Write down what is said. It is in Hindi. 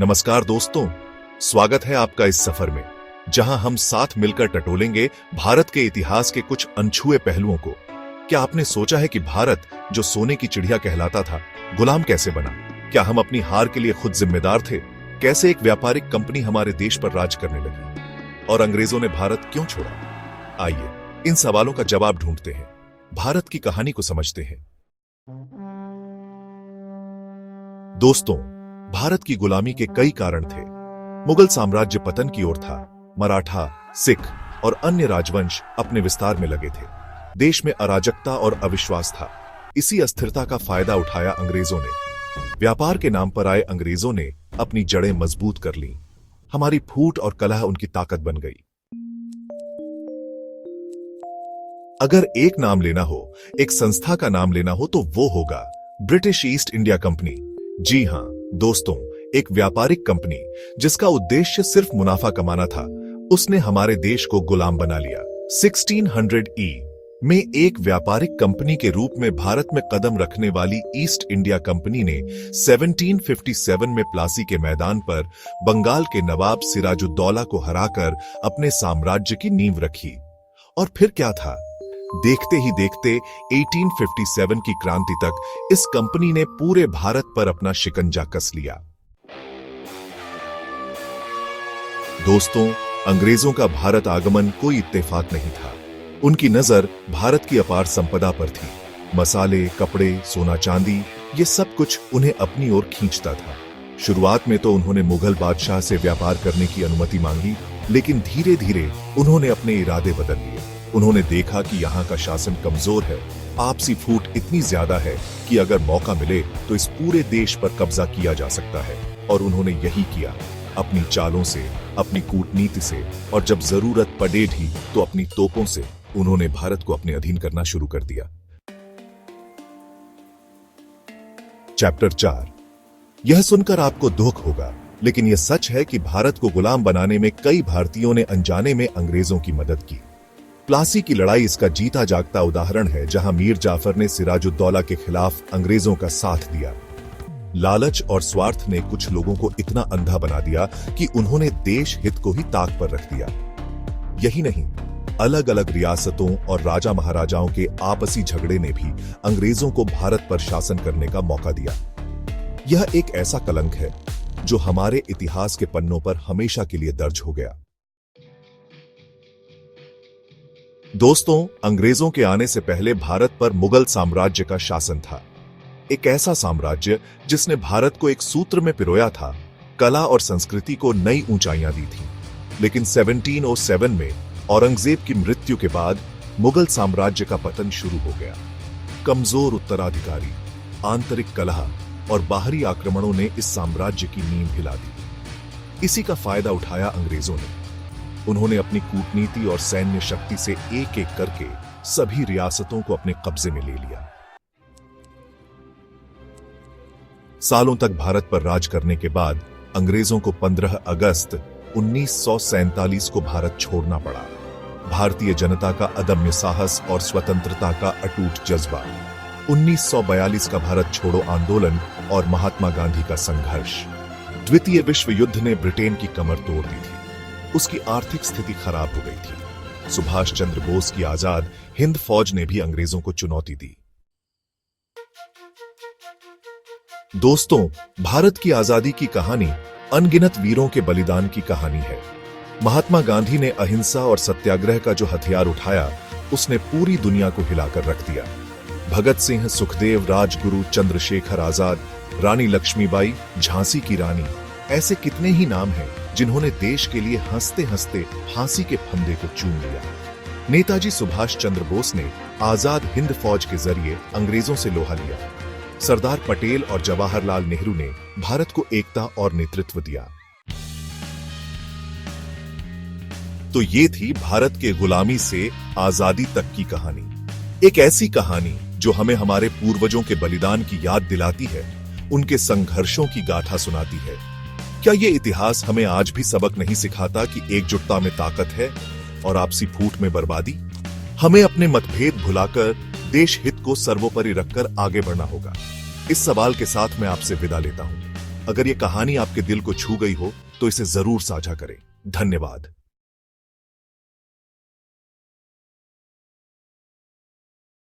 नमस्कार दोस्तों, स्वागत है आपका इस सफर में जहां हम साथ मिलकर टटोलेंगे भारत के इतिहास के कुछ अनछुए पहलुओं को। क्या आपने सोचा है कि भारत जो सोने की चिड़िया कहलाता था, गुलाम कैसे बना? क्या हम अपनी हार के लिए खुद जिम्मेदार थे? कैसे एक व्यापारिक कंपनी हमारे देश पर राज करने लगी और अंग्रेजों ने भारत क्यों छोड़ा? आइए इन सवालों का जवाब ढूंढते हैं, भारत की कहानी को समझते हैं। दोस्तों, भारत की गुलामी के कई कारण थे। मुगल साम्राज्य पतन की ओर था, मराठा, सिख और अन्य राजवंश अपने विस्तार में लगे थे। देश में अराजकता और अविश्वास था। इसी अस्थिरता का फायदा उठाया अंग्रेजों ने। व्यापार के नाम पर आए अंग्रेजों ने अपनी जड़ें मजबूत कर लीं। हमारी फूट और कलह उनकी ताकत बन गई। अगर एक नाम लेना हो, एक संस्था का नाम लेना हो तो वो होगा ब्रिटिश ईस्ट इंडिया कंपनी। जी हां दोस्तों, एक व्यापारिक कंपनी जिसका उद्देश्य सिर्फ मुनाफा कमाना था, उसने हमारे देश को गुलाम बना लिया। 1600 में एक व्यापारिक कंपनी के रूप में भारत में कदम रखने वाली ईस्ट इंडिया कंपनी ने 1757 में प्लासी के मैदान पर बंगाल के नवाब सिराजुद्दौला को हराकर अपने साम्राज्य की नींव रखी। और फिर क्या था? देखते ही देखते 1857 की क्रांति तक इस कंपनी ने पूरे भारत पर अपना शिकंजा कस लिया। दोस्तों, अंग्रेजों का भारत आगमन कोई इत्तेफाक नहीं था। उनकी नजर भारत की अपार संपदा पर थी। मसाले, कपड़े, सोना चांदी, ये सब कुछ उन्हें अपनी ओर खींचता था। शुरुआत में तो उन्होंने मुगल बादशाह से व्यापार करने की अनुमति मांगी, लेकिन धीरे धीरे उन्होंने अपने इरादे बदल लिए। उन्होंने देखा कि यहाँ का शासन कमजोर है, आपसी फूट इतनी ज्यादा है कि अगर मौका मिले तो इस पूरे देश पर कब्जा किया जा सकता है। और उन्होंने यही किया, अपनी चालों से, अपनी कूटनीति से और जब जरूरत पड़े भी तो अपनी तोपों से उन्होंने भारत को अपने अधीन करना शुरू कर दिया। चैप्टर 4। यह सुनकर आपको दुख होगा, लेकिन यह सच है कि भारत को गुलाम बनाने में कई भारतीयों ने अनजाने में अंग्रेजों की मदद की। प्लासी की लड़ाई इसका जीता जागता उदाहरण है, जहां मीर जाफर ने सिराजुद्दौला के खिलाफ अंग्रेजों का साथ दिया। लालच और स्वार्थ ने कुछ लोगों को इतना अंधा बना दिया कि उन्होंने देश हित को ही ताक पर रख दिया। यही नहीं, अलग अलग रियासतों और राजा महाराजाओं के आपसी झगड़े ने भी अंग्रेजों को भारत पर शासन करने का मौका दिया। यह एक ऐसा कलंक है जो हमारे इतिहास के पन्नों पर हमेशा के लिए दर्ज हो गया। दोस्तों, अंग्रेजों के आने से पहले भारत पर मुगल साम्राज्य का शासन था। एक ऐसा साम्राज्य जिसने भारत को एक सूत्र में पिरोया था, कला और संस्कृति को नई ऊंचाइयां दी थी। लेकिन 1707 में औरंगजेब की मृत्यु के बाद मुगल साम्राज्य का पतन शुरू हो गया। कमजोर उत्तराधिकारी, आंतरिक कलह और बाहरी आक्रमणों ने इस साम्राज्य की नींव हिला दी। इसी का फायदा उठाया अंग्रेजों ने। उन्होंने अपनी कूटनीति और सैन्य शक्ति से एक एक करके सभी रियासतों को अपने कब्जे में ले लिया। सालों तक भारत पर राज करने के बाद अंग्रेजों को 15 अगस्त 1947 को भारत छोड़ना पड़ा। भारतीय जनता का अदम्य साहस और स्वतंत्रता का अटूट जज्बा, 1942 का भारत छोड़ो आंदोलन और महात्मा गांधी का संघर्ष। द्वितीय विश्व युद्ध ने ब्रिटेन की कमर तोड़ दी थी। उसकी आर्थिक स्थिति खराब हो गई थी। सुभाष चंद्र बोस की आजाद हिंद फौज ने भी अंग्रेजों को चुनौती दी। दोस्तों, भारत की आजादी की कहानी अनगिनत वीरों के बलिदान की कहानी है। महात्मा गांधी ने अहिंसा और सत्याग्रह का जो हथियार उठाया, उसने पूरी दुनिया को हिलाकर रख दिया। भगत सिंह, सुखदेव, राजगुरु, चंद्रशेखर आजाद, रानी लक्ष्मीबाई, झांसी की रानी, ऐसे कितने ही नाम हैं जिन्होंने देश के लिए हंसते हंसते फांसी के फंदे को चूम लिया। नेताजी सुभाष चंद्र बोस ने आजाद हिंद फौज के जरिए अंग्रेजों से लोहा लिया। सरदार पटेल और जवाहरलाल नेहरू ने भारत को एकता और नेतृत्व दिया। तो ये थी भारत के गुलामी से आजादी तक की कहानी। एक ऐसी कहानी जो हमें हमारे पूर्वजों के बलिदान की याद दिलाती है, उनके संघर्षों की गाथा सुनाती है। क्या ये इतिहास हमें आज भी सबक नहीं सिखाता कि एकजुटता में ताकत है और आपसी फूट में बर्बादी? हमें अपने मतभेद भुलाकर देश हित को सर्वोपरि रखकर आगे बढ़ना होगा। इस सवाल के साथ मैं आपसे विदा लेता हूं। अगर ये कहानी आपके दिल को छू गई हो तो इसे जरूर साझा करें। धन्यवाद।